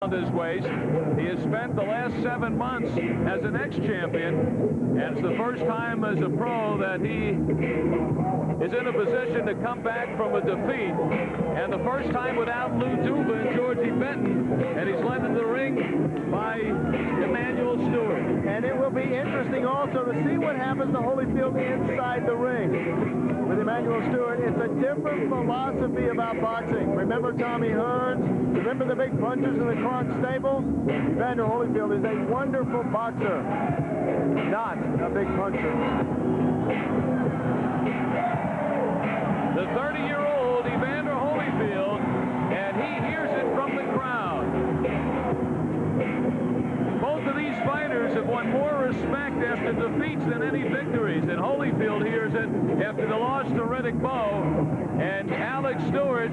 his waist. He has spent the last 7 months as an ex-champion, and it's the first time as a pro that he is in a position to come back from a defeat, and the first time without Lou Duva and Georgie Benton, and he's led in the ring by Emmanuel Stewart. And it will be interesting also to see what happens to Holyfield inside the ring. With Emmanuel Stewart, it's a different philosophy about boxing. Remember Tommy Hearns? Remember the big punches in the Kronk stable? Evander Holyfield is a wonderful boxer, not a big puncher. The 30-year-old Evander Holyfield, and he hears it from the crowd. Both of these fighters have won more respect after defeats than any victories, and Holyfield hears it after the loss to Riddick Bowe, and Alex Stewart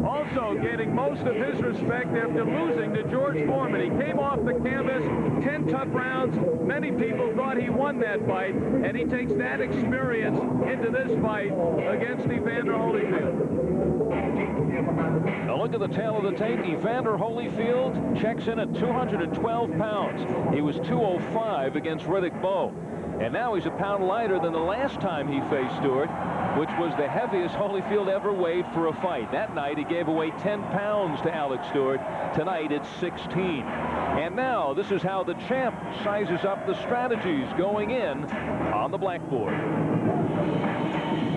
also gaining most of his respect after losing to George Foreman. He came off the canvas, 10 tough rounds. Many people thought he won that fight, and he takes that experience into this fight against Evander Holyfield. A look at the tail of the tape. Evander Holyfield checks in at 212 pounds. He was 205 against Riddick Bowe. And now he's a pound lighter than the last time he faced Stewart, which was the heaviest Holyfield ever weighed for a fight. That night, he gave away 10 pounds to Alex Stewart. Tonight, it's 16. And now, this is how the champ sizes up the strategies going in on the blackboard.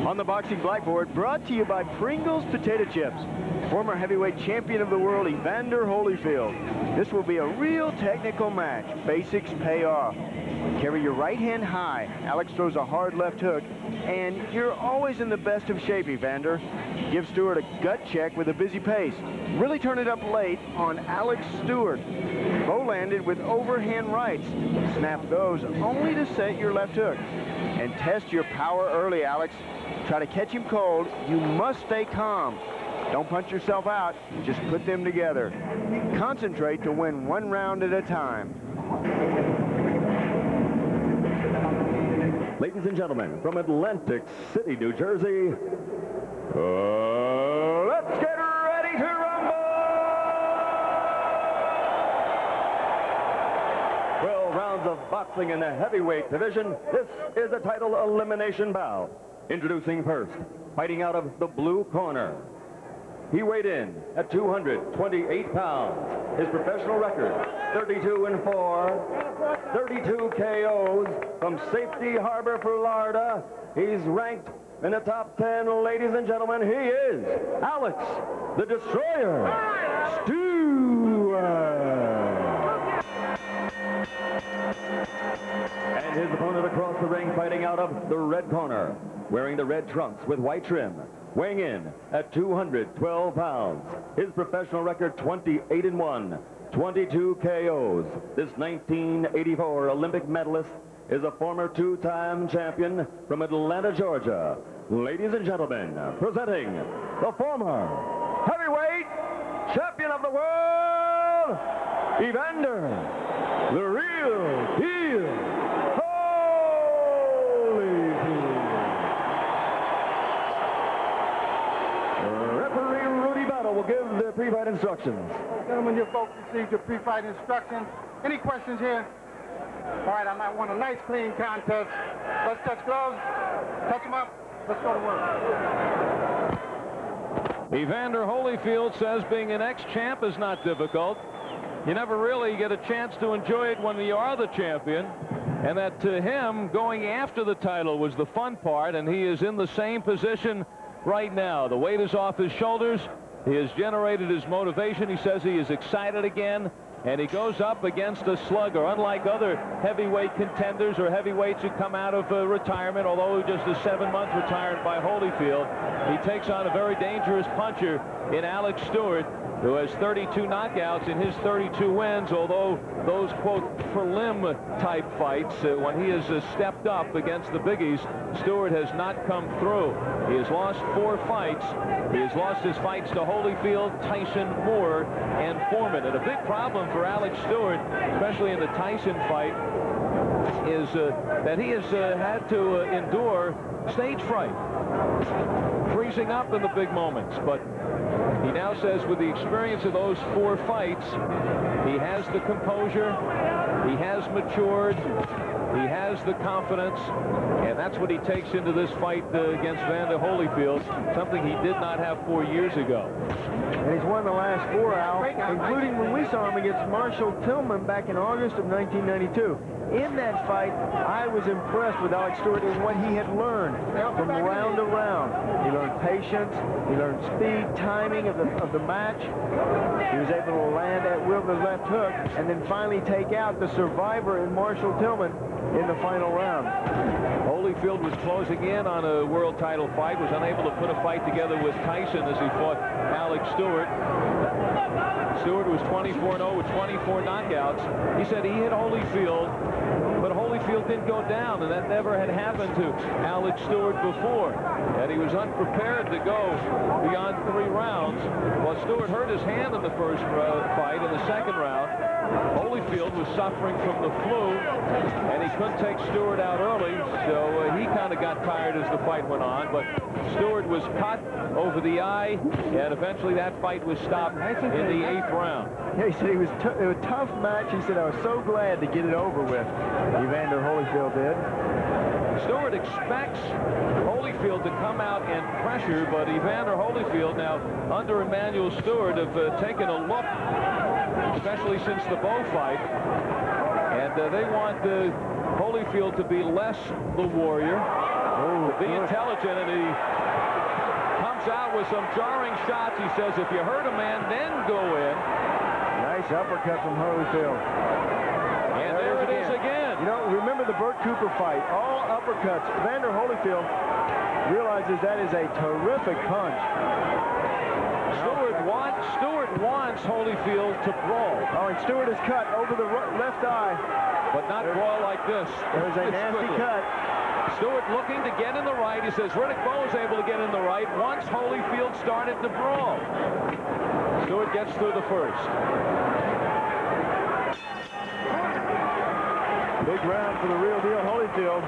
On the boxing blackboard, brought to you by Pringles Potato Chips. Former heavyweight champion of the world, Evander Holyfield. This will be a real technical match. Basics pay off. Carry your right hand high. Alex throws a hard left hook, and you're always in the best of shape, Evander. Give Stewart a gut check with a busy pace. Really turn it up late on Alex Stewart. Bowe landed with overhand rights. Snap those only to set your left hook. And test your power early, Alex. Try to catch him cold. You must stay calm. Don't punch yourself out. Just put them together. Concentrate to win one round at a time. Ladies and gentlemen, from Atlantic City, New Jersey, let's get ready to rumble! 12 rounds of boxing in the heavyweight division. This is a title elimination bout. Introducing first, fighting out of the blue corner. He weighed in at 228 pounds. His professional record, 32-4, 32 KOs from Safety Harbor, Florida. He's ranked in the top 10, ladies and gentlemen. He is Alex, the Destroyer, Stewart. And his opponent across the ring, fighting out of the red corner, wearing the red trunks with white trim, weighing in at 212 pounds. His professional record, 28-1, 22 KOs. This 1984 Olympic medalist is a former two-time champion from Atlanta, Georgia. Ladies and gentlemen, presenting the former heavyweight champion of the world, Evander, the real heel. Will give the pre-fight instructions. Gentlemen, you folks received your pre-fight instructions. Any questions here? All right, I might want a nice, clean contest. Let's touch gloves, touch them up. Let's go to work. Evander Holyfield says being an ex-champ is not difficult. You never really get a chance to enjoy it when you are the champion. And that to him, going after the title was the fun part, and he is in the same position right now. The weight is off his shoulders. He has generated his motivation. He says he is excited again, and he goes up against a slugger. Unlike other heavyweight contenders or heavyweights who come out of retirement, although just a 7-month retired by Holyfield, he takes on a very dangerous puncher in Alex Stewart, who has 32 knockouts in his 32 wins, although those, quote, prelim type fights, when he has stepped up against the biggies, Stewart has not come through. He has lost 4 fights. He has lost his fights to Holyfield, Tyson, Moore, and Foreman. And a big problem for Alex Stewart, especially in the Tyson fight, is that he has had to endure stage fright, freezing up in the big moments. But He now says with the experience of those 4 fights, he has the composure, he has matured, he has the confidence, and that's what he takes into this fight against Evander Holyfield, something he did not have 4 years ago. And he's won the last 4, Al, including when we saw him against Marshall Tillman back in August of 1992. In that fight, I was impressed with Alex Stewart and what he had learned from round to round. He learned patience, he learned speed, timing of the match. He was able to land at will the left hook and then finally take out the survivor in Marshall Tillman in the final round. Holyfield was closing in on a world title fight, was unable to put a fight together with Tyson as he fought Alex Stewart. Stewart was 24-0 with 24 knockouts. He said he hit Holyfield, but Holyfield didn't go down, and that never had happened to Alex Stewart before. And he was unprepared to go beyond 3 rounds. Well, Stewart hurt his hand in the first fight. In the second round, Holyfield was suffering from the flu, and he couldn't take Stewart out early, so he kind of got tired as the fight went on. But Stewart was cut over the eye, and eventually that fight was stopped in the 8th round. Yeah, he said it was a tough match. He said, I was so glad to get it over with. Evander Holyfield did. Stewart expects Holyfield to come out and pressure, but Evander Holyfield now under Emmanuel Stewart have taken a look, especially since the Bowe fight, and they want Holyfield to be less the warrior, to be intelligent, and he comes out with some jarring shots. He says, if you hurt a man, then go in. Nice uppercut from Holyfield. And there it is again. You know, remember the Burt Cooper fight, all uppercuts. Evander Holyfield realizes that is a terrific punch. Stewart wants Holyfield to brawl. Oh, and Stewart is cut over the left eye. But not brawl like this. There's a nasty cut. Stewart looking to get in the right. He says Riddick Bowe is able to get in the right once Holyfield started to brawl. Stewart gets through the first. Big round for the real deal Holyfield.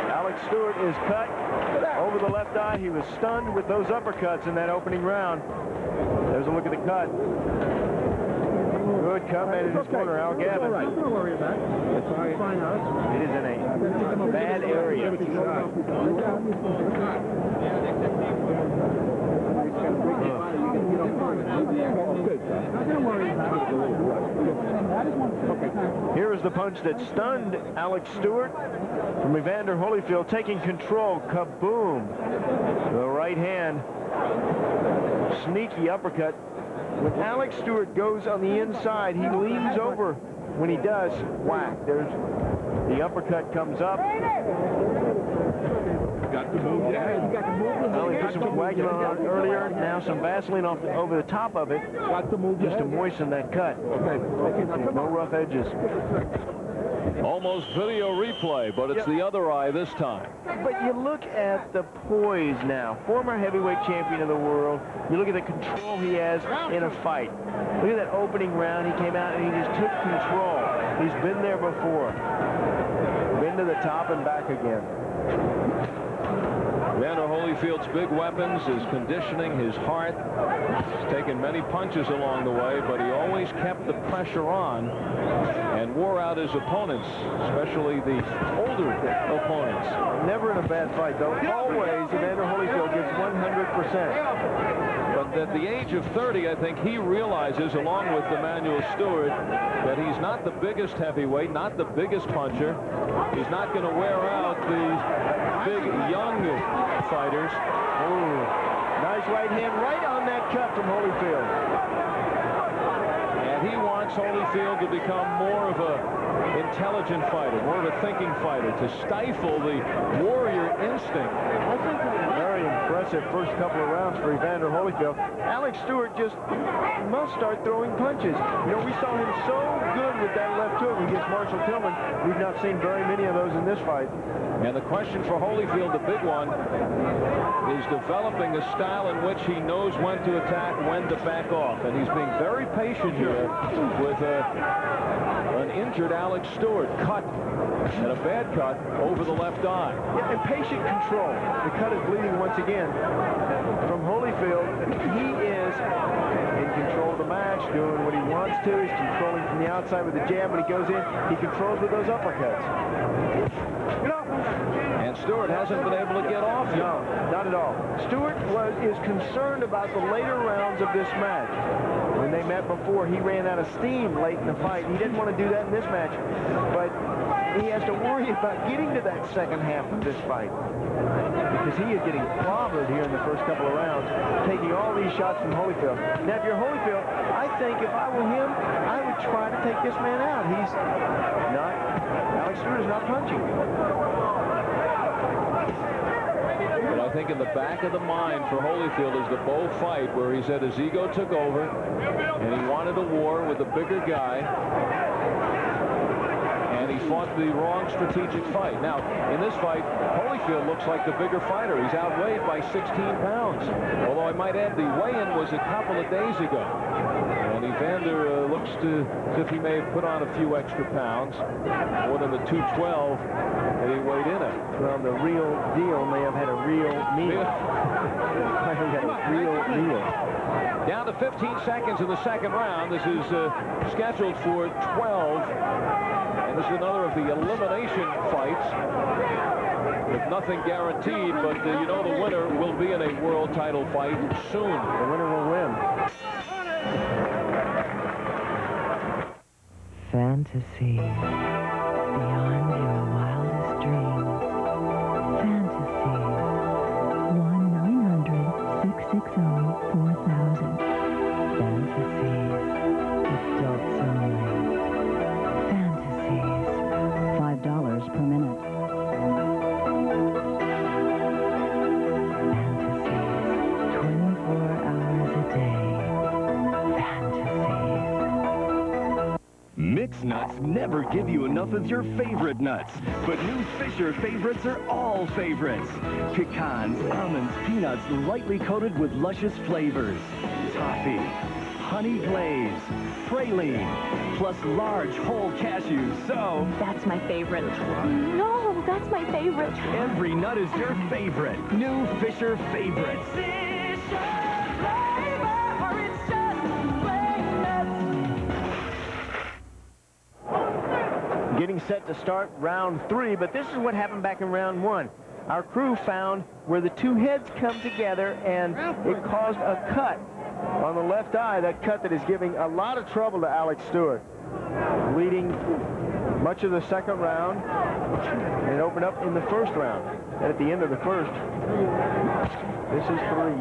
Alex Stewart is cut over the left eye. He was stunned with those uppercuts in that opening round. There's a look at the cut. Good cut made in his corner, Al Gavin. Don't worry about it. It's fine. It is in a bad area. Here is the punch that stunned Alex Stewart from Evander Holyfield, taking control. Kaboom! The right hand. Sneaky uppercut. When Alex Stewart goes on the inside, he leans over. When he does, whack. There's the uppercut comes up. Got to move. Yeah, you got to move. Well, he put some coagulant on earlier. Now some Vaseline over the top of it, Got to move just to moisten that cut. Okay. No rough edges. Almost video replay, but it's the other eye this time. But you look at the poise now. Former heavyweight champion of the world. You look at the control he has in a fight. Look at that opening round. He came out and he just took control. He's been there before. Been to the top and back again. Evander Holyfield's big weapons, his conditioning, his heart. He's taken many punches along the way, but he always kept the pressure on and wore out his opponents, especially the older opponents. Never in a bad fight, though. Always, Evander Holyfield gives 100%. But at the age of 30, I think he realizes, along with Emmanuel Stewart, that he's not the biggest heavyweight, not the biggest puncher. He's not going to wear out the big young fighters. Ooh, nice right hand right on that cut from Holyfield. And he wants Holyfield to become more of a intelligent fighter, more of a thinking fighter, to stifle the warrior instinct. Very impressive first couple of rounds for Evander Holyfield. Alex Stewart just must start throwing punches. You know, we saw him so good with that left hook against Marshall Tillman. We've not seen very many of those in this fight. And the question for Holyfield, the big one, is developing a style in which he knows when to attack, when to back off. And he's being very patient here with an injured Alex Stewart, cut, and a bad cut over the left eye. Yeah, and patient control. The cut is bleeding once again from Holyfield. He is match, doing what he wants to. He's controlling from the outside with the jab. When he goes in, he controls with those uppercuts. And Stewart hasn't been able to get off yet. No, not at all. Stewart is concerned about the later rounds of this match. When they met before, he ran out of steam late in the fight. He didn't want to do that in this match, but he has to worry about getting to that second half of this fight, because he is getting clobbered here in the first couple of rounds, taking all these shots from Holyfield. Now, if you're Holyfield, I think if I were him, I would try to take this man out. He's not, Alex Stewart is not punching. But I think in the back of the mind for Holyfield is the Bowe fight, where he said his ego took over and he wanted a war with a bigger guy, and he fought the wrong strategic fight. Now, in this fight, Holyfield looks like the bigger fighter. He's outweighed by 16 pounds. Although I might add, the weigh-in was a couple of days ago. And Evander looks as if he may have put on a few extra pounds, more than the 212 that he weighed in at. Well, the real deal may have had a real meal. Had a real meal. Down to 15 seconds in the second round. This is scheduled for 12. And this is another of the elimination fights, with nothing guaranteed, but you know the winner will be in a world title fight soon. The winner will win. Fantasy beyond your wildest dreams. Fantasy 1-900-660-4000. Fantasies, adults only. Fantasies, $5 per minute. Fantasies, 24 hours a day. Fantasies. Mixed nuts never give you enough of your favorite nuts, but new Fisher favorites are all favorites. Pecans, almonds, peanuts, lightly coated with luscious flavors. Toffee, honey glaze, praline, plus large whole cashews. So That's my favorite. No, that's my favorite. every nut is your favorite. New Fisher favorites. Getting set to start round 3, but this is what happened back in round 1. Our crew found where the two heads come together, and it caused a cut on the left eye, that cut that is giving a lot of trouble to Alex Stewart, leading much of the second round, and it opened up in the first round. And at the end of the first, this is 3.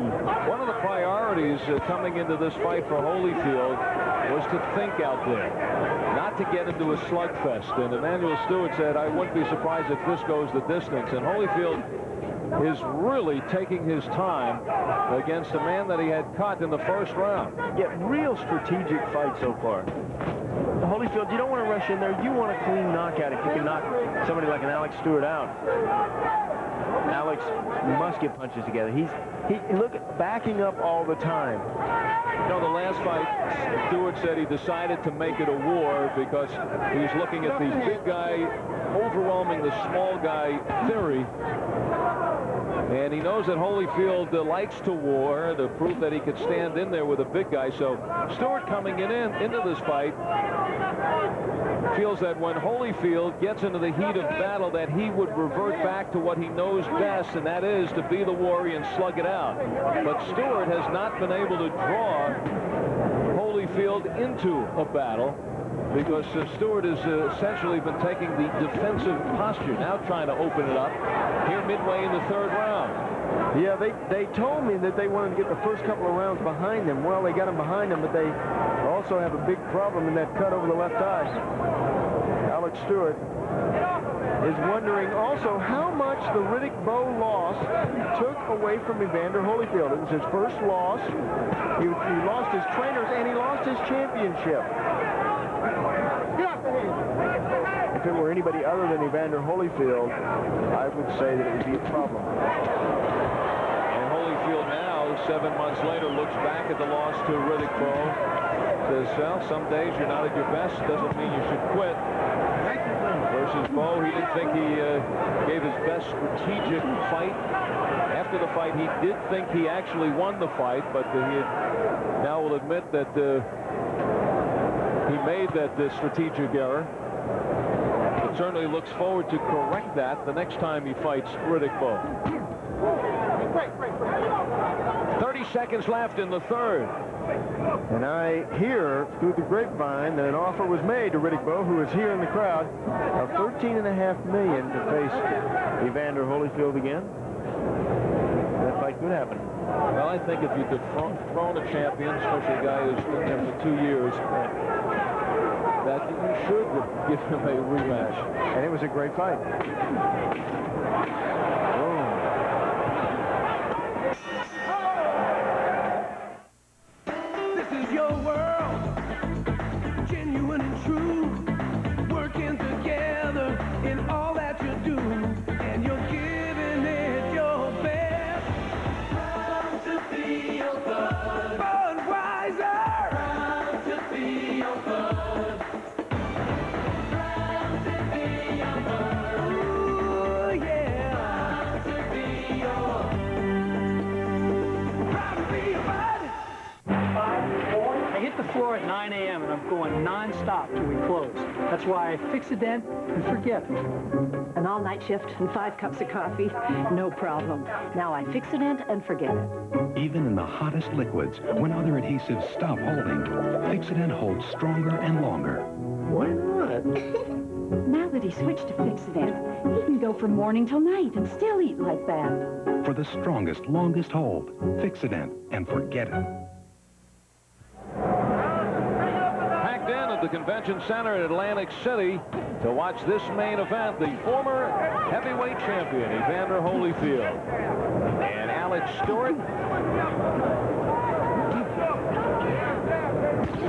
One of the priorities coming into this fight for Holyfield was to think out there, not to get into a slugfest. And Emmanuel Stewart said, I wouldn't be surprised if this goes the distance. And Holyfield is really taking his time against a man that he had cut in the first round. Yeah, real strategic fight so far. Holyfield, you don't want to rush in there. You want a clean knockout if you can knock somebody like an Alex Stewart out. Alex must get punches together. He look at backing up all the time. You know, the last fight, Stewart said he decided to make it a war because he was looking at the big guy overwhelming the small guy theory. And he knows that Holyfield likes to war, the proof that he could stand in there with a big guy. So Stewart coming into this fight feels that when Holyfield gets into the heat of battle, that he would revert back to what he knows best, and that is to be the warrior and slug it out. But Stewart has not been able to draw Holyfield into a battle, because Stewart has essentially been taking the defensive posture, now trying to open it up here midway in the third round. Yeah, they told me that they wanted to get the first couple of rounds behind them. Well, they got them behind them, but they also have a big problem in that cut over the left eye. Alex Stewart is wondering also how much the Riddick-Bowe loss took away from Evander Holyfield. It was his first loss. He lost his trainers, and he lost his championship. If it were anybody other than Evander Holyfield, I would say that it would be a problem. And Holyfield now, 7 months later, looks back at the loss to Riddick-Bowe says, well, some days you're not at your best. Doesn't mean you should quit. Versus Bo, he didn't think he gave his best strategic fight. After the fight, he did think he actually won the fight, but he now will admit that he made that strategic error. But certainly looks forward to correct that the next time he fights Riddick Bowe. 30 seconds left in the third. And I hear through the grapevine that an offer was made to Riddick Bowe, who is here in the crowd, of $13.5 million to face Evander Holyfield again. That fight could happen. Well, I think if you dethrone a champion, especially a guy who's been there for 2 years, that you should give him a rematch. And it was a great fight. This is your world, genuine and true, working together in all that you do, and you're giving it your best. Proud to be your bud, Budweiser. Proud to be your bud. Proud to be your bud. Ooh, yeah. Proud to be your. Proud to be your bud. I hit the floor at 9 a.m. and I'm going non-stop till we close. That's why I fix a dent and forget it. An all-night shift and 5 cups of coffee, no problem. Now I fix a dent and forget it. Even in the hottest liquids, when other adhesives stop holding, Fix-A-Dent holds stronger and longer. Why not? Now that he switched to Fix-A-Dent, he can go from morning till night and still eat like that. For the strongest, longest hold, Fix-A-Dent and forget it. Packed in at the Convention Center in Atlantic City to watch this main event, the former heavyweight champion, Evander Holyfield, and Alex Stewart.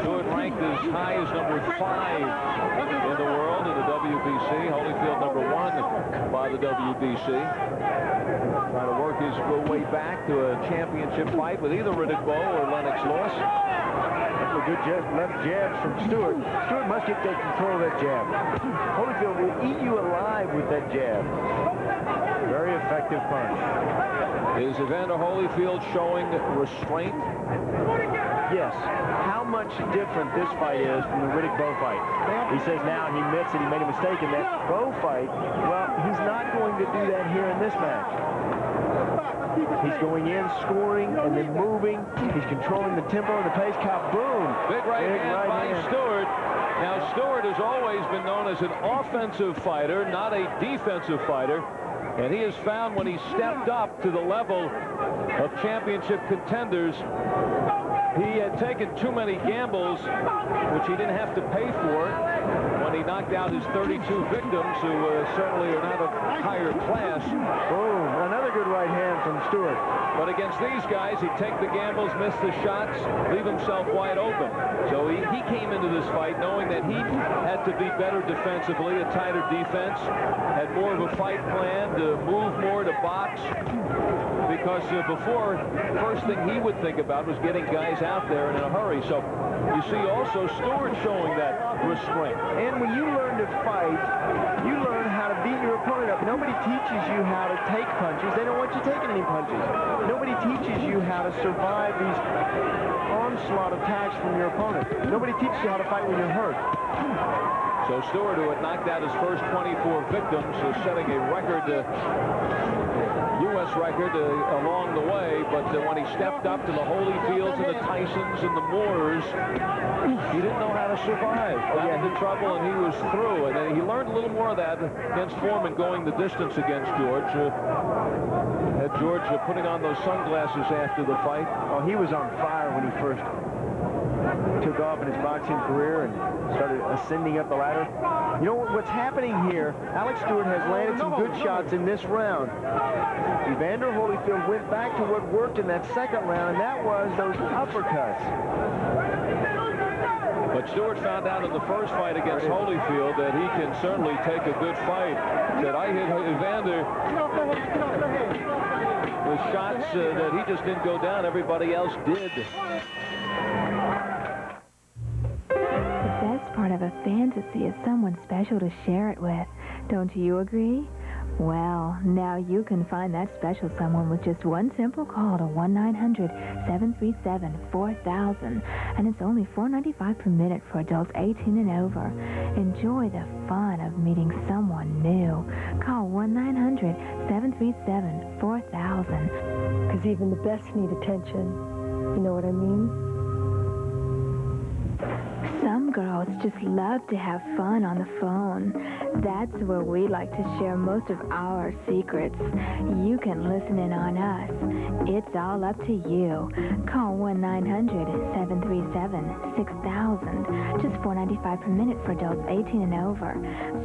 Stewart ranked as high as number 5 in the world in the WBC. Holyfield number 1 by the WBC. Trying to work his way back to a championship fight with either Riddick Bowe or Lennox Lewis. A good left jabs from Stewart. Stewart must get control of that jab. Holyfield will eat you alive with that jab. Very effective punch. Is Evander Holyfield showing restraint? Yes. How much different this fight is from the Riddick Bowe fight. He says now he admits that he made a mistake in that Bowe fight. Well, he's not going to do that here in this match. He's going in, scoring, and then moving. He's controlling the tempo and the pace. Kaboom! Big right hand by Stewart. Now, Stewart has always been known as an offensive fighter, not a defensive fighter. And he has found when he stepped up to the level of championship contenders, he had taken too many gambles, which he didn't have to pay for when he knocked out his 32 victims, who certainly are not of higher class. Boom, another good right hand from Stewart. But against these guys, he'd take the gambles, miss the shots, leave himself wide open. So he came into this fight knowing that he had to be better defensively, a tighter defense, had more of a fight plan, to move more, to box. Because before, first thing he would think about was getting guys out there in a hurry. So you see also Stewart showing that restraint. And when you learn to fight, you learn how to beat your opponent up. Nobody teaches you how to take punches. They don't want you taking any punches. Nobody teaches you how to survive these onslaught attacks from your opponent. Nobody teaches you how to fight when you're hurt. So Stewart, who had knocked out his first 24 victims, is setting a record, U.S. record along the way. But when he stepped up to the Holyfields and the Tysons and the Moores, he didn't know how to survive. Got into trouble and he was through. And then he learned a little more of that against Foreman, going the distance against George. Had George putting on those sunglasses after the fight. Oh, he was on fire when he first took off in his boxing career and started ascending up the ladder. You know what's happening here? Alex Stewart has landed some good shots in this round. Evander Holyfield went back to what worked in that second round, and that was those uppercuts. But Stewart found out in the first fight against Holyfield that he can certainly take a good fight. Said, I hit Evander with shots that he just didn't go down. Everybody else did. have a fantasy of someone special to share it with. Don't you agree? Well, now you can find that special someone with just one simple call to 1-900-737-4000. And it's only $4.95 per minute for adults 18 and over. Enjoy the fun of meeting someone new. Call 1-900-737-4000. Because even the best need attention. You know what I mean? Some girls just love to have fun on the phone. That's where we like to share most of our secrets. You can listen in on us. It's all up to you. Call 1-900-737-6000. Just $4.95 per minute for adults 18 and over.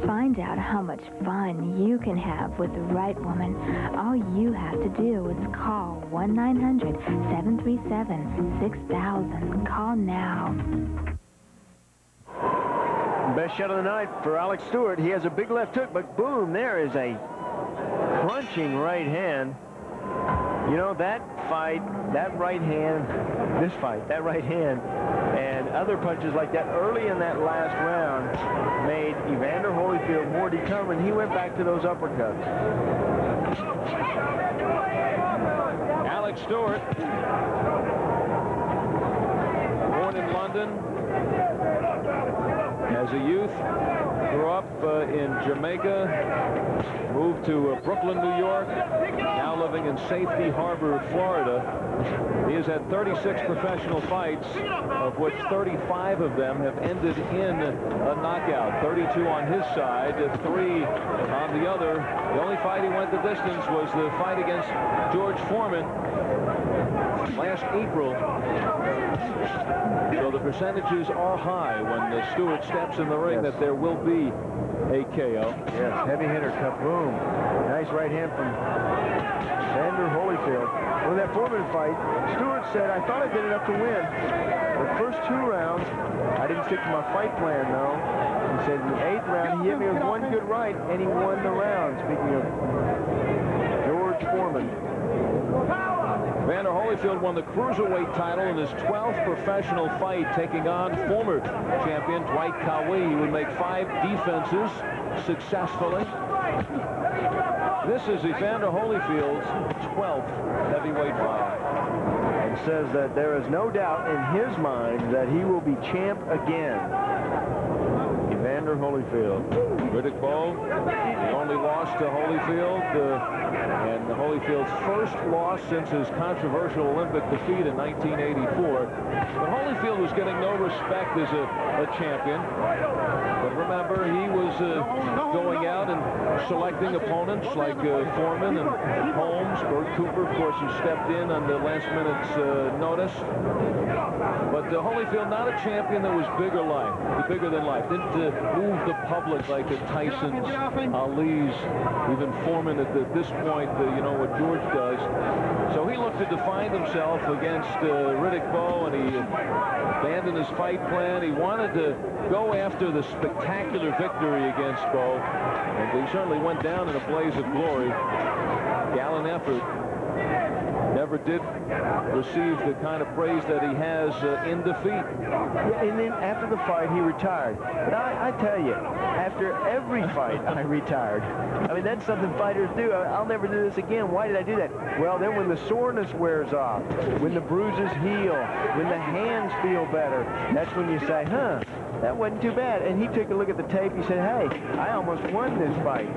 Find out how much fun you can have with the right woman. All you have to do is call 1-900-737-6000. Call now. Best shot of the night for Alex Stewart. He has a big left hook, but boom, there is a crunching right hand. You know, that fight, that right hand, that right hand, and other punches like that early in that last round made Evander Holyfield more determined. He went back to those uppercuts. Alex Stewart, born in London. As a youth, grew up in Jamaica, moved to Brooklyn, New York, now living in Safety Harbor, Florida. He has had 36 professional fights, of which 35 of them have ended in a knockout. 32 on his side, 3 on the other. The only fight he went the distance was the fight against George Foreman last April. So the percentages are high when Stewart steps in the ring that there will be a KO. Yes, heavy hitter, kaboom. Nice right hand from Evander Holyfield. Well, in that Foreman fight, Stewart said, I thought I did enough to win. The first 2 rounds, I didn't stick to my fight plan, though. He said in the 8th round, he hit me with one good right, and he won the round. Speaking of George Foreman. Evander Holyfield won the cruiserweight title in his 12th professional fight, taking on former champion Dwight Cowie. He would make 5 defenses successfully. This is Evander Holyfield's 12th heavyweight fight. And says that there is no doubt in his mind that he will be champ again. Evander Holyfield. Riddick Bowe, the only loss to Holyfield, and Holyfield's first loss since his controversial Olympic defeat in 1984. But Holyfield was getting no respect as a champion. But remember, he was going out and selecting opponents like Foreman and Holmes. Bert Cooper, of course, who stepped in on the last minute's notice. But Holyfield, not a champion that was bigger than life. Didn't move the public like the Tysons, Ali's, even Foreman at this point, you know what George does. So he looked to define himself against Riddick Bowe, and he abandoned his fight plan. He wanted to go after the spectacular victory against Bowe, and he certainly went down in a blaze of glory. Gallant effort. Never did receive the kind of praise that he has in defeat. Yeah, and then after the fight, he retired. But I tell you, after every fight, I retired. I mean, that's something fighters do. I'll never do this again. Why did I do that? Well, then when the soreness wears off, when the bruises heal, when the hands feel better, that's when you say, huh, that wasn't too bad. And he took a look at the tape. He said, hey, I almost won this fight.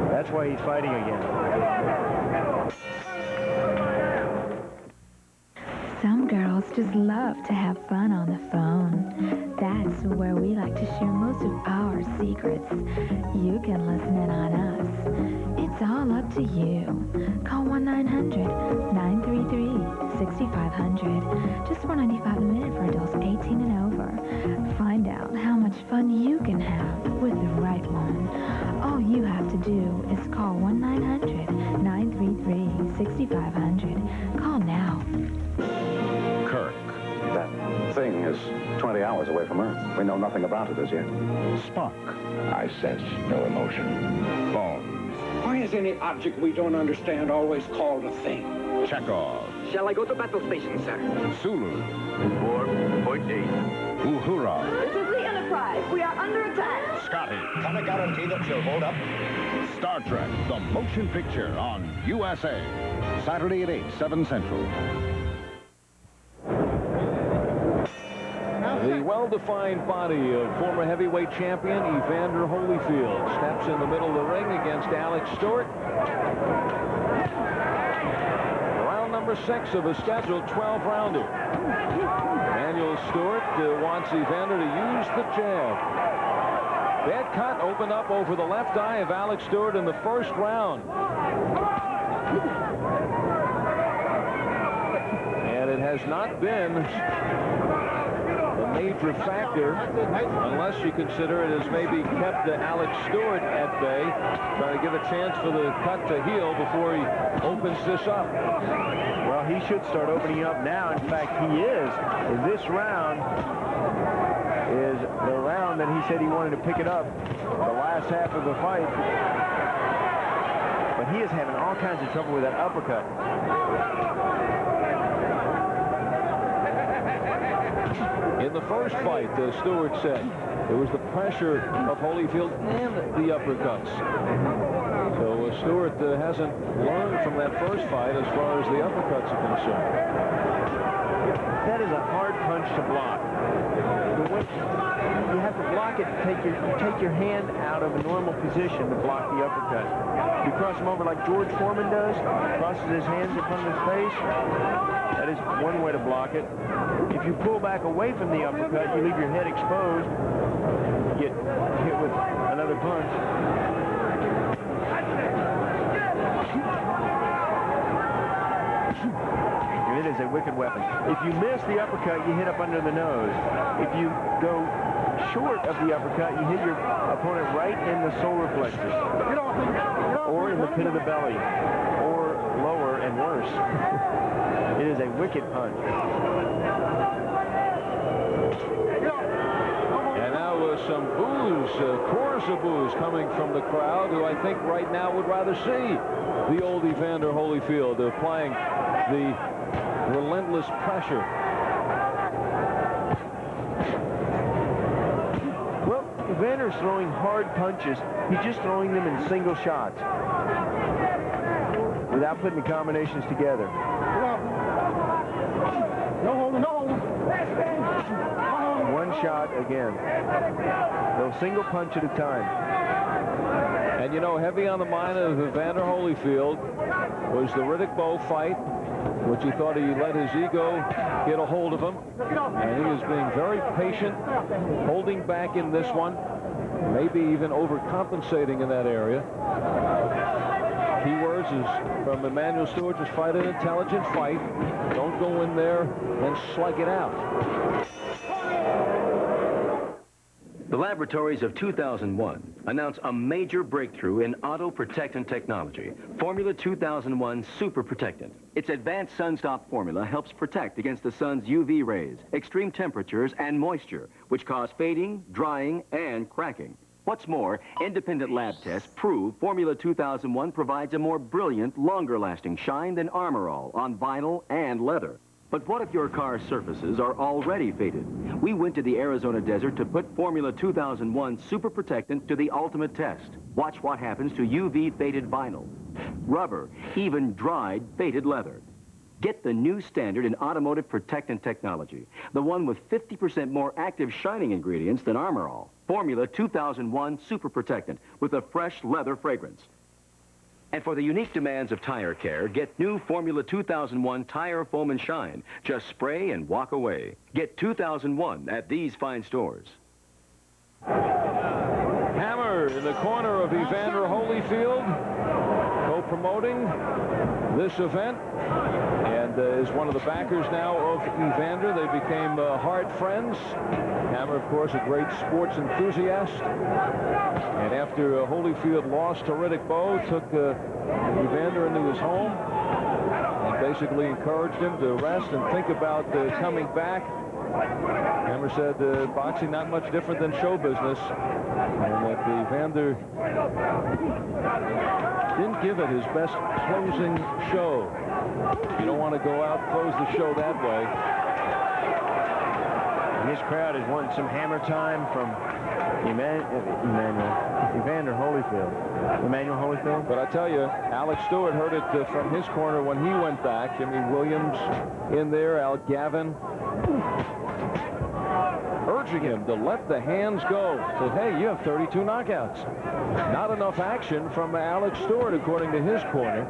That's why he's fighting again. Some girls just love to have fun on the phone. That's where we like to share most of our secrets. You can listen in on us. It's all up to you. Call 1-900-933-6500. Just $4.95 a minute for adults 18 and over. Find out how much fun you can have with the right one. All you have to do is call 1-900-933-6500. Call now. Kirk. That thing is 20 hours away from Earth. We know nothing about it as yet. Spock. I sense no emotion. Bones. Why is any object we don't understand always called a thing? Chekhov. Shall I go to battle station, sir? Sulu. 4.8. Uhura. This is the surprise. We are under attack. Scotty, can I guarantee that she'll hold up? Star Trek, the motion picture on USA. Saturday at 8, 7 Central. The well-defined body of former heavyweight champion Evander Holyfield steps in the middle of the ring against Alex Stewart. Round number 6 of a scheduled 12-rounder. Daniel Stewart wants Evander to use the jab. That cut opened up over the left eye of Alex Stewart in the first round. And it has not been a major factor unless you consider it has maybe kept Alex Stewart at bay, trying to give a chance for the cut to heal before he opens this up. Well, he should start opening up now. In fact, he is. And this round is the round that he said he wanted to pick it up the last half of the fight. But he is having all kinds of trouble with that uppercut. In the first fight, Stewart said it was the pressure of Holyfield and the uppercuts. So Stewart hasn't learned from that first fight as far as the uppercuts are concerned. That is a hard punch to block. You have to block it, take your hand out of a normal position to block the uppercut. You cross him over like George Foreman does, crosses his hands in front of his face. That is one way to block it. If you pull back away from the uppercut, you leave your head exposed, you get hit with another punch. It is a wicked weapon. If you miss the uppercut, you hit up under the nose. If you go short of the uppercut, you hit your opponent right in the solar plexus, or in the pit of the belly, or lower and worse. It is a wicked punch. And now some boos, chorus of boos coming from the crowd, who I think right now would rather see the old Evander Holyfield applying the relentless pressure. Well, Evander's throwing hard punches. He's just throwing them in single shots without putting the combinations together. No. One shot again. No, single punch at a time. And you know, heavy on the mind of Evander Holyfield was the Riddick Bowe fight, which he thought he let his ego get a hold of him. And he is being very patient, holding back in this one, maybe even overcompensating in that area. Key words is from Emanuel Stewart, just fight an intelligent fight. Don't go in there and slug it out. The laboratories of 2001 announce a major breakthrough in auto protectant technology, Formula 2001 Super Protectant. Its advanced SunStop formula helps protect against the sun's UV rays, extreme temperatures, and moisture, which cause fading, drying, and cracking. What's more, independent lab tests prove Formula 2001 provides a more brilliant, longer-lasting shine than Armor All on vinyl and leather. But what if your car's surfaces are already faded? We went to the Arizona desert to put Formula 2001 Super Protectant to the ultimate test. Watch what happens to UV faded vinyl, rubber, even dried faded leather. Get the new standard in automotive protectant technology, the one with 50% more active shining ingredients than Armor All. Formula 2001 Super Protectant with a fresh leather fragrance. And for the unique demands of tire care, get new Formula 2001 Tire Foam and Shine. Just spray and walk away. Get 2001 at these fine stores. Hammer in the corner of Evander Holyfield, co-promoting this event, and is one of the backers now of Evander. They became hard friends. Hammer, of course, a great sports enthusiast. And after Holyfield lost to Riddick Bowe, took Evander into his home and basically encouraged him to rest and think about coming back. Hammer said boxing not much different than show business, and that Evander didn't give it his best closing show. You don't want to go out, close the show that way. He his crowd is wanting some hammer time from Evander Holyfield. Emmanuel Holyfield. But I tell you, Alex Stewart heard it from his corner when he went back. Jimmy Williams in there, Al Gavin urging him to let the hands go. Said, hey, you have 32 knockouts. Not enough action from Alex Stewart, according to his corner.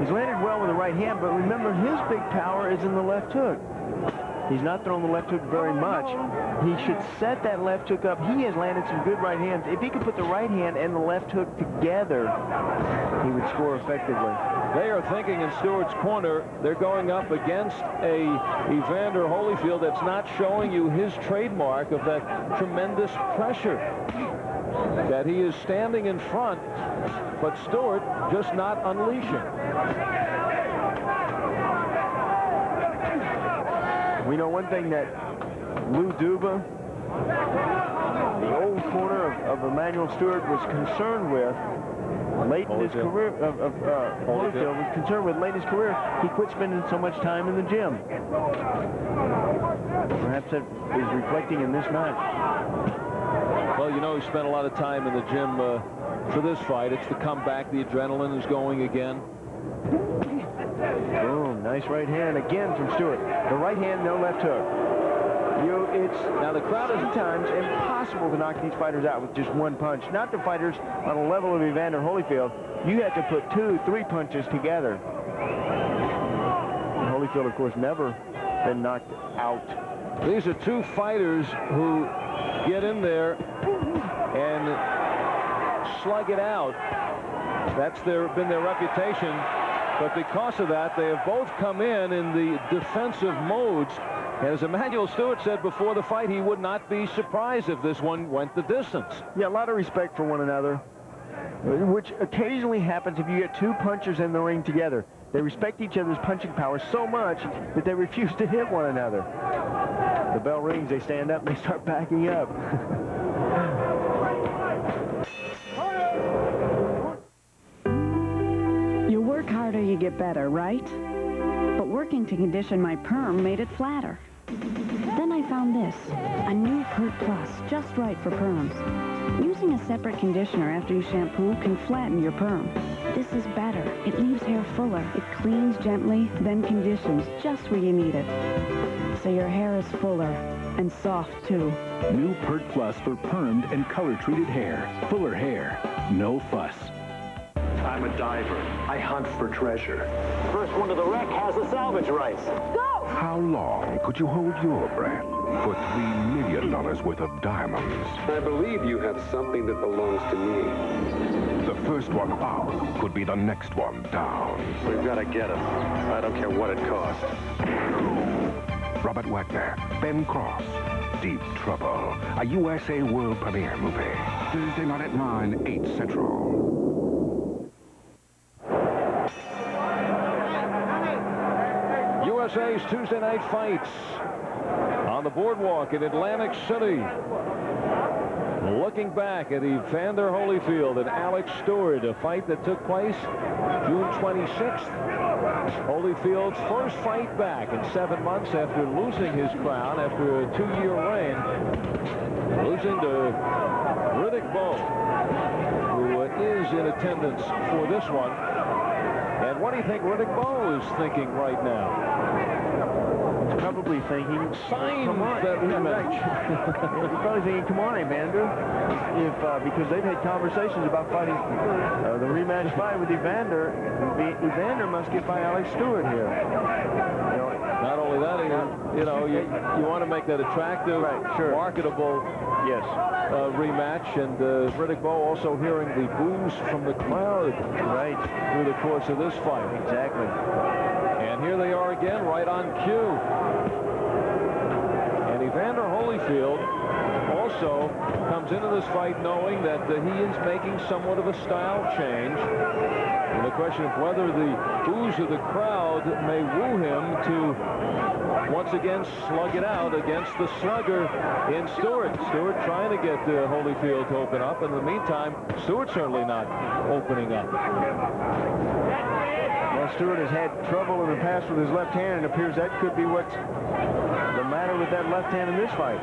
He's landed well with the right hand, but remember, his big power is in the left hook. He's not throwing the left hook very much. He should set that left hook up. He has landed some good right hands. If he could put the right hand and the left hook together, he would score effectively. They are thinking in Stewart's corner, they're going up against a Evander Holyfield that's not showing you his trademark of that tremendous pressure. That he is standing in front, but Stewart just not unleashing. We know one thing that Lou Duba, the old corner of Emmanuel Stewart, was concerned with late in his career. Holyfield was concerned with late in his career. He quit spending so much time in the gym. Perhaps that is reflecting in this match. Well, you know, he spent a lot of time in the gym for this fight. It's the comeback. The adrenaline is going again. Boom, nice right hand again from Stewart. The right hand, no left hook. It's now the crowd is sometimes impossible to knock these fighters out with just one punch. Not the fighters on the level of Evander Holyfield. You have to put 2, 3 punches together. And Holyfield, of course, never been knocked out. These are two fighters who get in there and slug it out. That's been their reputation. But because of that, they have both come in the defensive modes. And as Emmanuel Stewart said before the fight, he would not be surprised if this one went the distance. Yeah, a lot of respect for one another, which occasionally happens if you get two punchers in the ring together. They respect each other's punching power so much that they refuse to hit one another. The bell rings, they stand up, and they start backing up. You work harder, you get better, right? But working to condition my perm made it flatter. Then I found this, a new Pert Plus, just right for perms. Using a separate conditioner after you shampoo can flatten your perm. This is better. It leaves hair fuller. It cleans gently, then conditions just where you need it. So your hair is fuller and soft, too. New Pert Plus for permed and color-treated hair. Fuller hair. No fuss. I'm a diver. I hunt for treasure. First one to the wreck has the salvage rights. Go! How long could you hold your breath for $3 million worth of diamonds? I believe you have something that belongs to me. The first one up could be the next one down. We've got to get him. I don't care what it costs. Robert Wagner, Ben Cross, Deep Trouble, a USA world premiere movie. Thursday night at 9, 8 Central. USA's Tuesday night fights on the boardwalk in Atlantic City. Looking back at Evander Holyfield and Alex Stewart, a fight that took place June 26th. Holyfield's first fight back in 7 months after losing his crown after a 2-year reign. Losing to Riddick Bowe, who is in attendance for this one. And what do you think Riddick Bowe is thinking right now? He's probably thinking, sign that rematch. He's probably thinking, come on, Evander. Because they've had conversations about fighting the rematch fight with Evander. Evander must get by Alex Stewart here. Not only that, you want to make that attractive, marketable rematch. And Riddick Bowe also hearing the boos from the crowd through the course of this fight. Exactly. And here they are again, right on cue. And Evander Holyfield also comes into this fight knowing that he is making somewhat of a style change. And the question of whether the boos of the crowd may woo him to once again slug it out against the slugger in Stewart. Stewart trying to get Holyfield to open up. In the meantime, Stewart certainly not opening up. Well, Stewart has had trouble in the past with his left hand, and it appears that could be what's the matter with that left hand in this fight.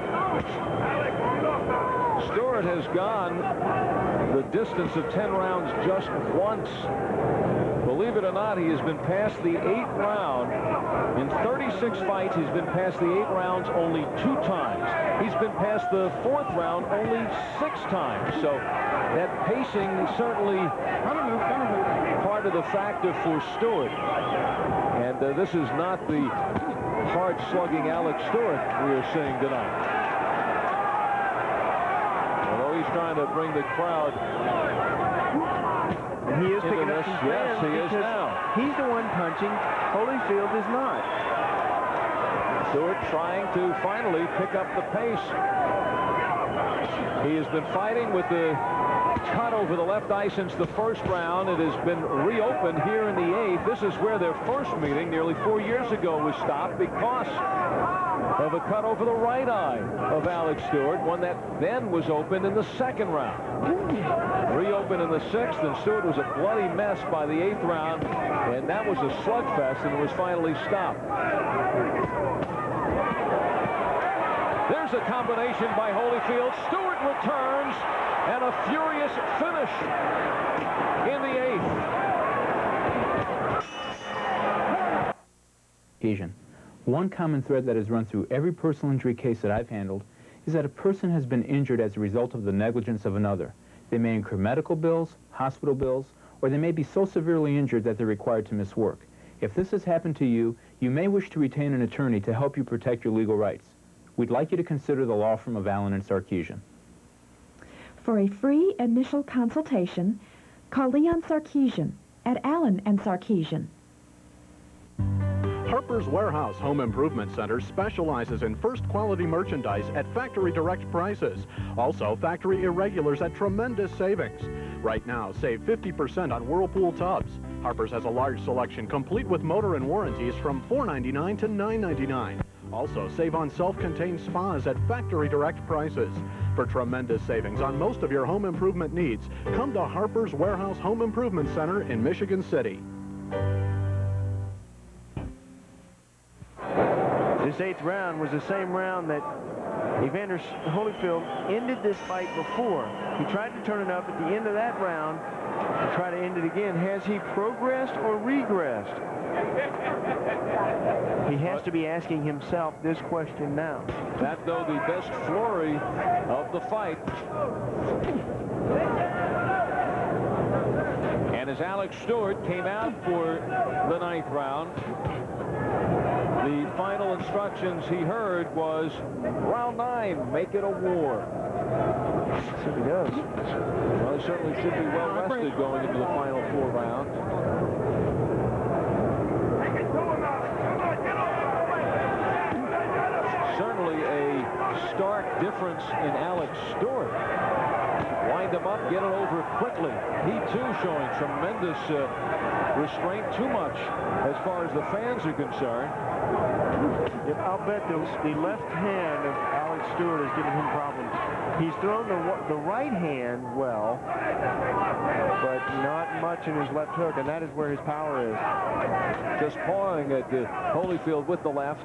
Stewart has gone the distance of 10 rounds just once. Believe it or not, he has been past the 8th round. In 36 fights, he's been past the 8 rounds only 2 times. He's been past the 4th round only 6 times. So that pacing certainly part of the factor for Stewart. And this is not the hard-slugging Alex Stewart we are seeing tonight. Although he's trying to bring the crowd. And he is picking up some Yes, he is now. He's the one punching. Holyfield is not. Stewart trying to finally pick up the pace. He has been fighting with the cut over the left eye since the 1st round. It has been reopened here in the 8th. This is where their first meeting nearly 4 years ago was stopped because of a cut over the right eye of Alex Stewart, one that then was opened in the 2nd round. Reopened in the 6th, and Stewart was a bloody mess by the 8th round, and that was a slugfest, and it was finally stopped. There's a combination by Holyfield. Stewart returns, and a furious finish in the 8th. One common thread that has run through every personal injury case that I've handled is that a person has been injured as a result of the negligence of another. They may incur medical bills, hospital bills, or they may be so severely injured that they're required to miss work. If this has happened to you, you may wish to retain an attorney to help you protect your legal rights. We'd like you to consider the law firm of Allen & Sarkeesian. For a free initial consultation, call Leon Sarkeesian at Allen & Sarkeesian. Harper's Warehouse Home Improvement Center specializes in first-quality merchandise at factory direct prices. Also, factory irregulars at tremendous savings. Right now, save 50% on Whirlpool tubs. Harper's has a large selection complete with motor and warranties from $4.99 to $9.99. Also, save on self-contained spas at factory direct prices. For tremendous savings on most of your home improvement needs, come to Harper's Warehouse Home Improvement Center in Michigan City. This 8th round was the same round that Evander Holyfield ended this fight before. He tried to turn it up at the end of that round to try to end it again. Has he progressed or regressed? He has to be asking himself this question now. That, though, the best flurry of the fight. And as Alex Stewart came out for the 9th round, the final instructions he heard was, round 9, make it a war. So he does. Well, he certainly should be well rested going into the final 4 rounds. Certainly a stark difference in Alex Stewart. Wind him up, get it over quickly. He, too, showing tremendous restraint, too much as far as the fans are concerned. Yep, I'll bet the left hand of Alex Stewart has given him problems. He's thrown the right hand well, but not much in his left hook, and that is where his power is. Just pawing at Holyfield with the left.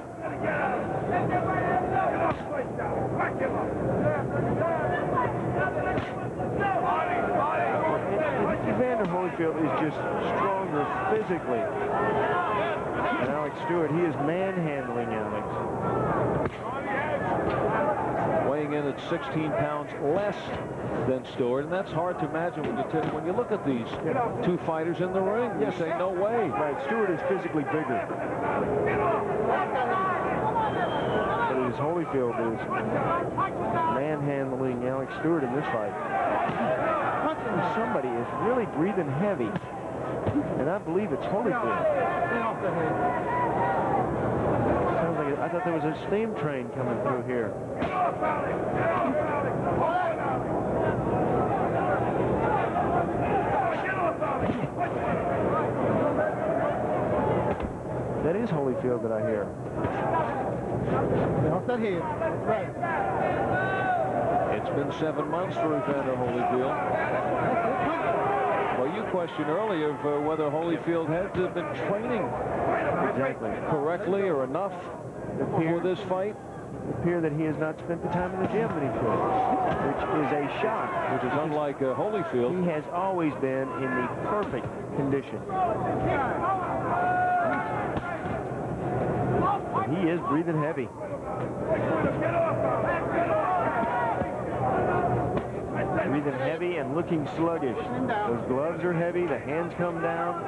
Evander Holyfield is just stronger physically. And Alex Stewart, he is manhandling Alex. Weighing in at 16 pounds less than Stewart, and that's hard to imagine when you look at these two fighters in the ring. You say, no way. Right, Stewart is physically bigger. But it is Holyfield is manhandling Alex Stewart in this fight. Somebody is really breathing heavy, and I believe it's Holyfield. Sounds like I thought there was a steam train coming through here. That is Holyfield that I hear. It's been 7 months for Evander Holyfield. Well, you questioned earlier of whether Holyfield had been training correctly or enough for this fight. appear that he has not spent the time in the gym that he should, which is a shock. Which is unlike Holyfield. He has always been in the perfect condition. But he is breathing heavy. Breathing heavy and looking sluggish. Those gloves are heavy, the hands come down.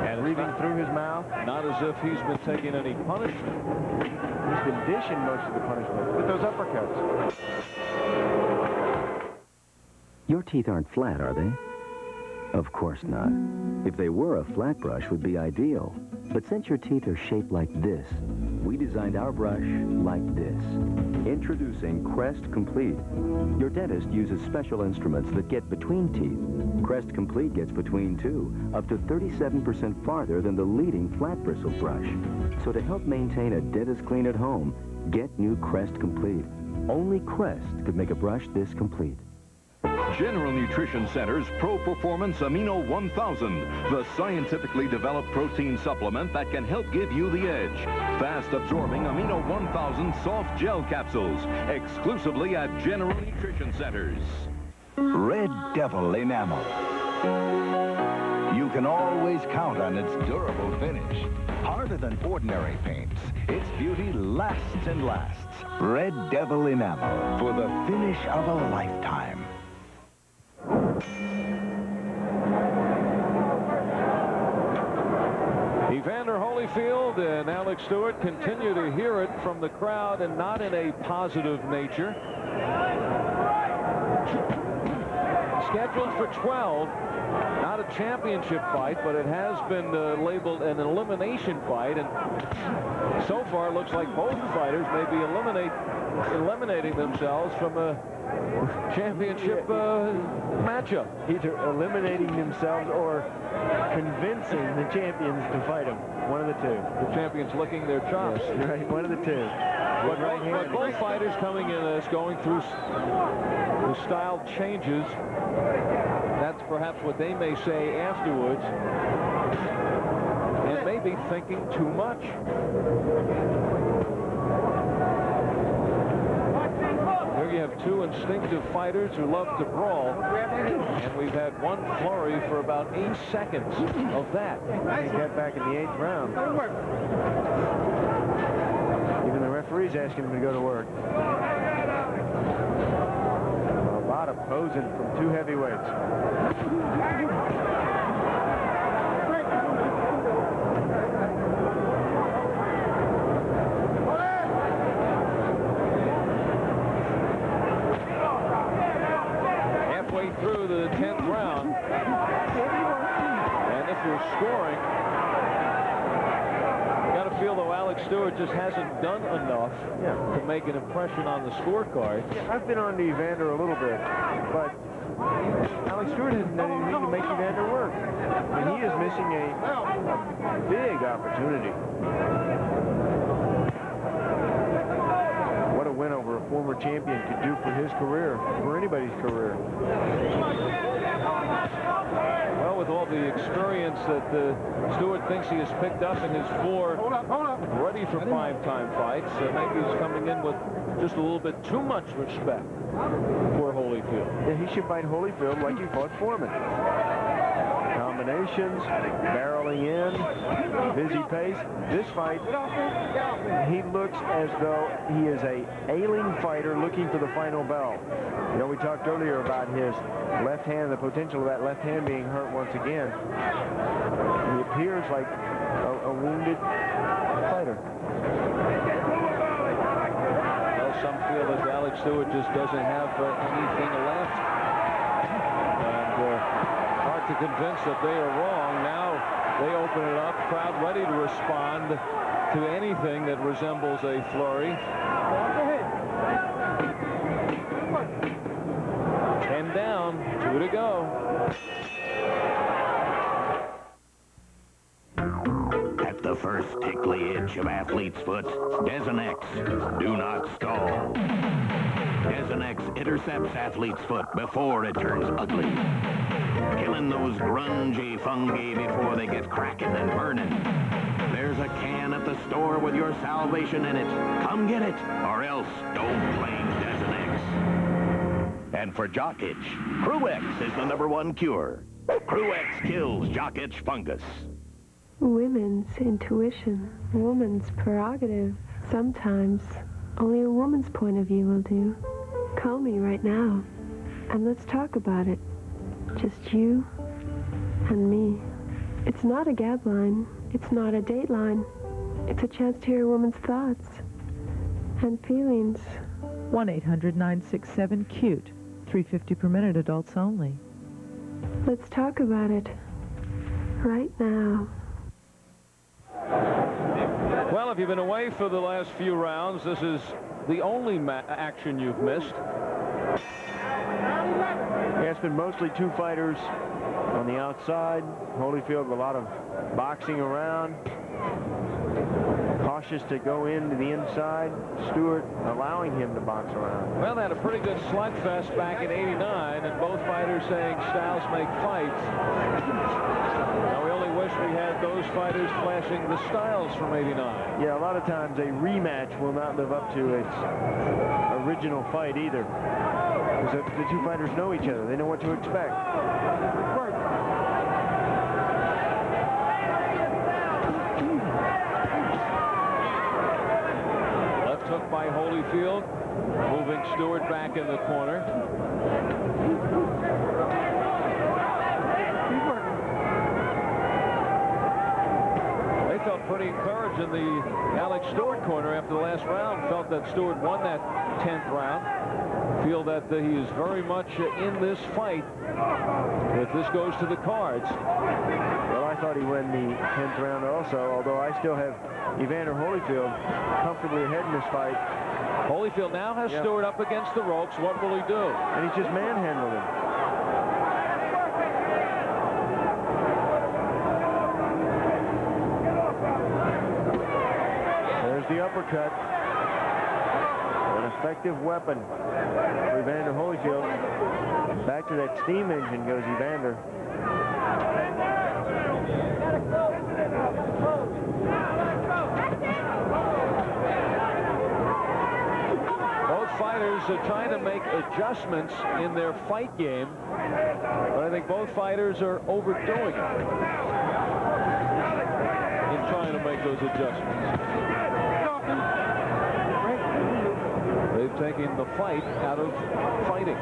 And breathing through his mouth. Not as if he's been taking any punishment. He's been dishing most of the punishment with those uppercuts. Your teeth aren't flat, are they? Of course not. If they were, a flat brush would be ideal. But since your teeth are shaped like this, we designed our brush like this. Introducing Crest Complete. Your dentist uses special instruments that get between teeth. Crest Complete gets between too, up to 37% farther than the leading flat bristle brush. So to help maintain a dentist clean at home, get new Crest Complete. Only Crest could make a brush this complete. General Nutrition Center's Pro Performance Amino 1000, the scientifically developed protein supplement that can help give you the edge. Fast-absorbing Amino 1000 soft gel capsules, exclusively at General Nutrition Centers. Red Devil Enamel. You can always count on its durable finish. Harder than ordinary paints, its beauty lasts and lasts. Red Devil Enamel, for the finish of a lifetime. Evander Holyfield and Alex Stewart continue to hear it from the crowd, and not in a positive nature. Scheduled for 12. Not a championship fight, but it has been labeled an elimination fight, and so far it looks like both fighters may be eliminating themselves from a championship matchup. Either eliminating themselves or convincing the champions to fight them. One of the two. The champions licking their chops. Yes, right, one of the two. But both fighters coming in as going through the style changes. That's perhaps what they may say afterwards. And maybe thinking too much. Here you have two instinctive fighters who love to brawl, and we've had one flurry for about 8 seconds of that. He got back in the 8th round. Even the referee's asking him to go to work. A lot of posing from two heavyweights. Through the 10th round, and if you're scoring, you got to feel though Alex Stewart just hasn't done enough to make an impression on the scorecard. Yeah, I've been on to Evander a little bit, but Alex Stewart hasn't done anything to make Evander work, and he is missing a big opportunity. What a win over a former champion could do for his career, for anybody's career. Well, with all the experience that Stewart thinks he has picked up in his 4 ready for primetime fights, maybe he's coming in with just a little bit too much respect for Holyfield. Yeah, he should fight Holyfield like he fought Foreman. Combinations, barreling in, busy pace. This fight, he looks as though he is a ailing fighter looking for the final bell. You know, we talked earlier about his left hand, the potential of that left hand being hurt once again. He appears like a wounded fighter. Well, some feel that Alex Stewart just doesn't have anything left. Hard to convince that they are wrong. Now they open it up, crowd ready to respond to anything that resembles a flurry. 10 down, 2 to go. At the first tickly itch of athlete's foot, Desonex, do not stall. Desonex intercepts athlete's foot before it turns ugly, killing those grungy fungi before they get cracking and burning. There's a can of the store with your salvation in it. Come get it, or else don't blame Desonex. And for jock itch, Crew-X is the #1 cure. Crew-X kills jock itch fungus. Women's intuition, woman's prerogative. Sometimes only a woman's point of view will do. Call me right now, and let's talk about it. Just you and me. It's not a gab line. It's not a date line. It's a chance to hear a woman's thoughts and feelings. 1-800-967-CUTE. $3.50 per minute, adults only. Let's talk about it right now. Well, if you've been away for the last few rounds, this is the only action you've missed. Yeah, it's been mostly two fighters on the outside. Holyfield with a lot of boxing around. Cautious to go into the inside. Stewart allowing him to box around. Well, they had a pretty good slugfest back in '89, and both fighters saying styles make fights. Now, we only wish we had those fighters flashing the styles from '89. Yeah, a lot of times a rematch will not live up to its original fight either. Because the two fighters know each other. They know what to expect. Left hook by Holyfield, moving Stewart back in the corner. They felt pretty encouraged in the Alex Stewart corner after the last round. Felt that Stewart won that 10th round. Feel that he is very much in this fight if this goes to the cards. Well, I thought he won the 10th round also, although I still have Evander Holyfield comfortably ahead in this fight. Holyfield now has Stewart up against the ropes. What will he do? And he's just manhandled him. There's the uppercut. An effective weapon for Evander Holyfield. Back to that steam engine goes Evander. Both fighters are trying to make adjustments in their fight game, but I think both fighters are overdoing it in trying to make those adjustments. They've taken the fight out of fighting.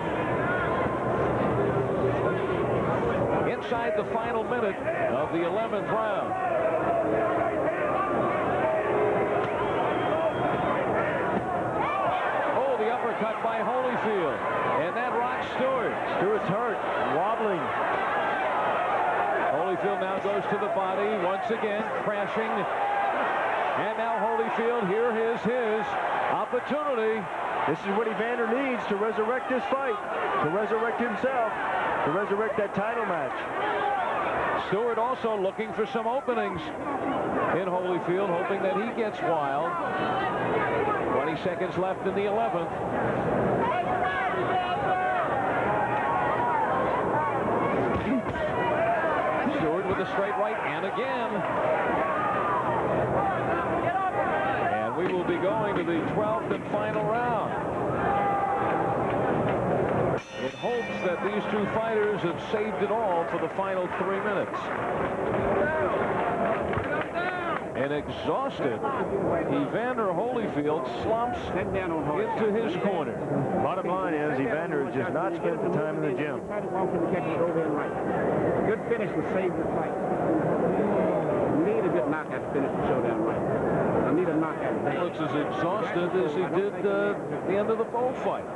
Inside the final minute of the 11th round. Oh, the uppercut by Holyfield. And that rocks Stewart. Stewart's hurt, wobbling. Holyfield now goes to the body once again, crashing. And now Holyfield, here is his opportunity. This is what Evander needs to resurrect this fight, to resurrect himself, to resurrect that title match. Stewart also looking for some openings in Holyfield, hoping that he gets wild. 20 seconds left in the 11th. Stewart with a straight right, and again. And we will be going to the 12th and final round. In hopes that these two fighters have saved it all for the final 3 minutes. And exhausted, Evander Holyfield slumps into his corner. Bottom line is, Evander has just not spent the time in the gym. Good finish will save the fight. You need a good knockout to finish the showdown right. I need a knockout. He looks as exhausted as he did at the end of the Bowe fight.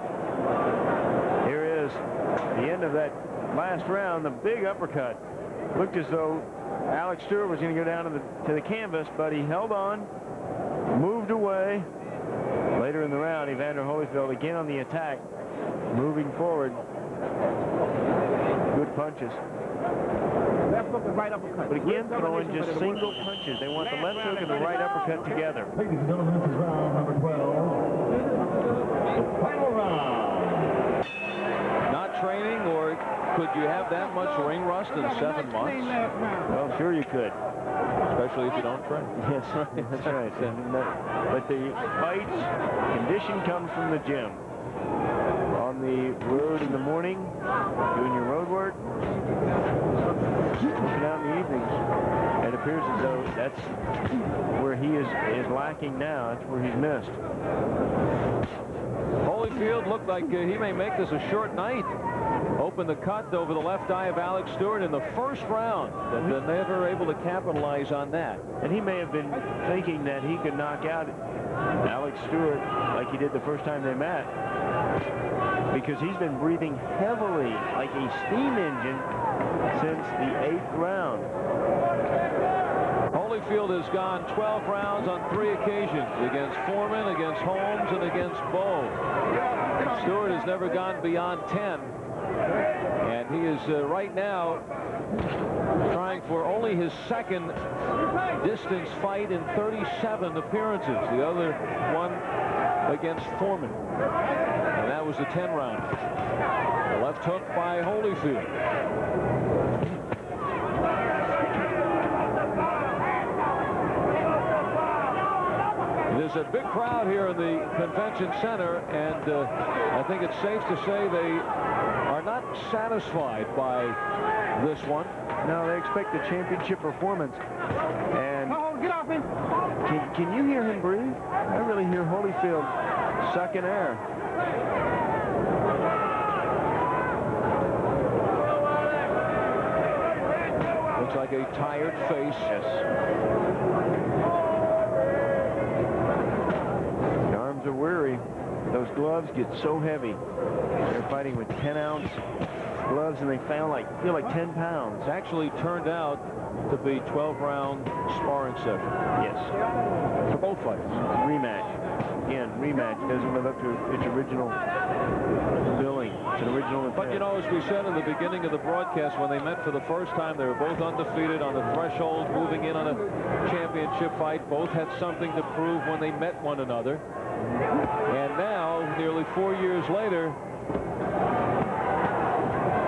Here is the end of that last round, the big uppercut. Looked as though Alex Stewart was going to go down to the canvas, but he held on, moved away. Later in the round, Evander Holyfield again on the attack, moving forward. Good punches. Left hook and right uppercut. But again, throwing just single punches. They want the left hook and the right uppercut together. Ladies and gentlemen, this is round number 12. The final round. Not training, or could you have that much ring rust in 7 months? Well, sure you could. especially if you don't train. Yes, that's right. But the fight's condition comes from the gym. On the road in the morning, doing your road work, working out in the evenings. It appears as though that's where he is lacking now. That's where he's missed. Holyfield looked like he may make this a short night. Opened the cut over the left eye of Alex Stewart in the first round, but they're never able to capitalize on that. And he may have been thinking that he could knock out Alex Stewart like he did the first time they met, because he's been breathing heavily like a steam engine since the 8th round. Holyfield has gone 12 rounds on 3 occasions, against Foreman, against Holmes, and against Bowe. Stewart has never gone beyond 10. And he is right now trying for only his second distance fight in 37 appearances. The other one against Foreman. And that was the 10 round. The left hook by Holyfield. There's a big crowd here in the convention center, and I think it's safe to say they are not satisfied by this one. No, they expect a championship performance. And get off him. Can you hear him breathe? I really hear Holyfield sucking air. Looks like a tired face. Yes. The arms are weary. Those gloves get so heavy. They're fighting with 10-ounce gloves, and they feel like 10 pounds. It's actually turned out to be 12-round sparring session. Yes. For both fighters. Rematch. Again, rematch doesn't live up to its original billing. It's an original intent. But, you know, as we said in the beginning of the broadcast, when they met for the first time, they were both undefeated on the threshold, moving in on a championship fight. Both had something to prove when they met one another. And now, nearly 4 years later,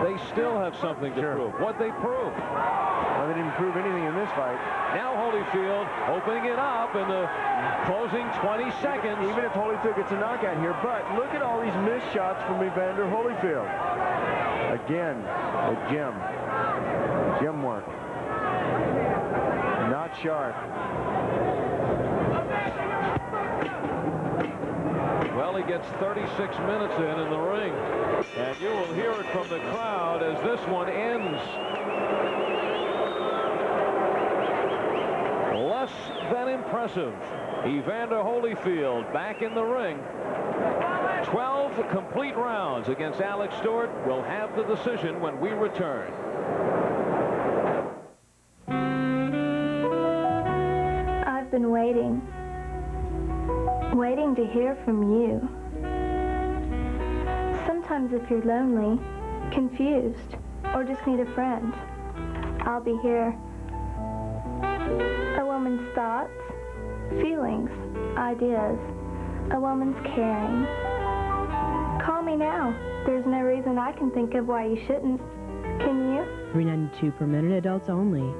they still have something to prove. What they prove? Well, they didn't prove anything in this fight. Now Holyfield opening it up in the closing 20 seconds. Even if Holyfield gets a knockout here, but look at all these missed shots from Evander Holyfield. Again, the gym work. Not sharp. Well, he gets 36 minutes in the ring, and you will hear it from the crowd as this one ends. Less than impressive. Evander Holyfield back in the ring. 12 complete rounds against Alex Stewart. Will have the decision when we return. I've been waiting to hear from you. Sometimes if you're lonely, confused, or just need a friend, I'll be here. A woman's thoughts, feelings, ideas, a woman's caring. Call me now. There's no reason I can think of why you shouldn't. Can you? $3.92 per minute, adults only.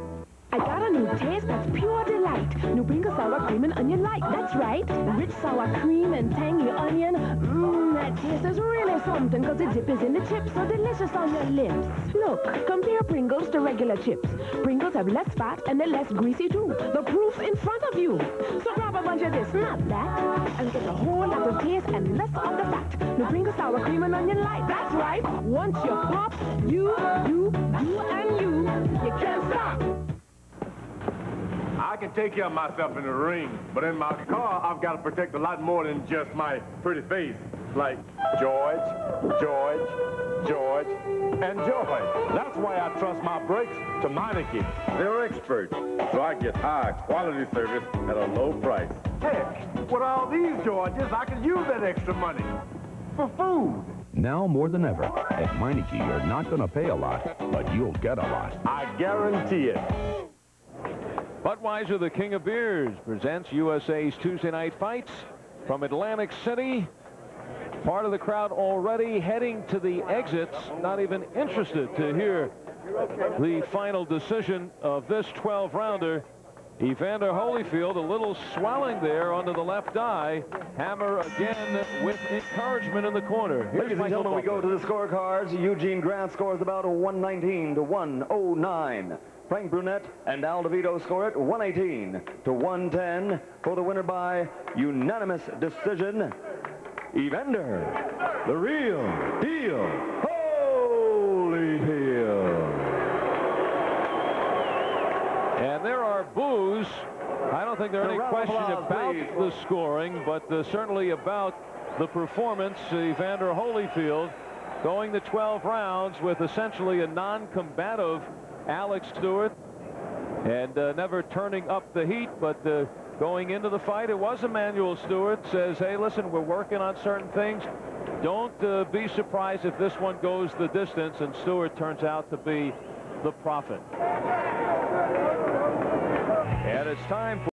I got a new taste that's pure delight. New Pringles sour cream and onion light. That's right. Rich sour cream and tangy onion. Mmm, that taste is really something, because the dip is in the chips, so delicious on your lips. Look, compare Pringles to regular chips. Pringles have less fat and they're less greasy too. The proof's in front of you. So grab a bunch of this, not that, and get a whole lot of taste and less of the fat. New Pringles sour cream and onion light. That's right. Once you pop, you, and you can't stop. I can take care of myself in the ring, but in my car, I've got to protect a lot more than just my pretty face. Like George, and George. That's why I trust my brakes to Meineke. They're experts, so I get high quality service at a low price. Heck, with all these Georges, I could use that extra money for food. Now more than ever, at Meineke, you're not going to pay a lot, but you'll get a lot. I guarantee it. Budweiser, the king of beers, presents USA's Tuesday night fights from Atlantic City. Part of the crowd already heading to the exits, not even interested to hear the final decision of this 12-rounder. Evander Holyfield, a little swelling there under the left eye. Hammer again with encouragement in the corner. Here's Ladies and gentlemen, we go to the scorecards. Eugene Grant scores about 119 to 109. Frank Brunette and Al DeVito score it 118 to 110 for the winner by unanimous decision, Evander, the real deal, Holyfield. And there are boos. I don't think there are any question about the scoring, but certainly about the performance. Evander Holyfield going the 12 rounds with essentially a non-combative Alex Stewart, and never turning up the heat, but going into the fight, it was Emmanuel Stewart. Says, hey, listen, we're working on certain things. Don't be surprised if this one goes the distance, and Stewart turns out to be the prophet. And it's time for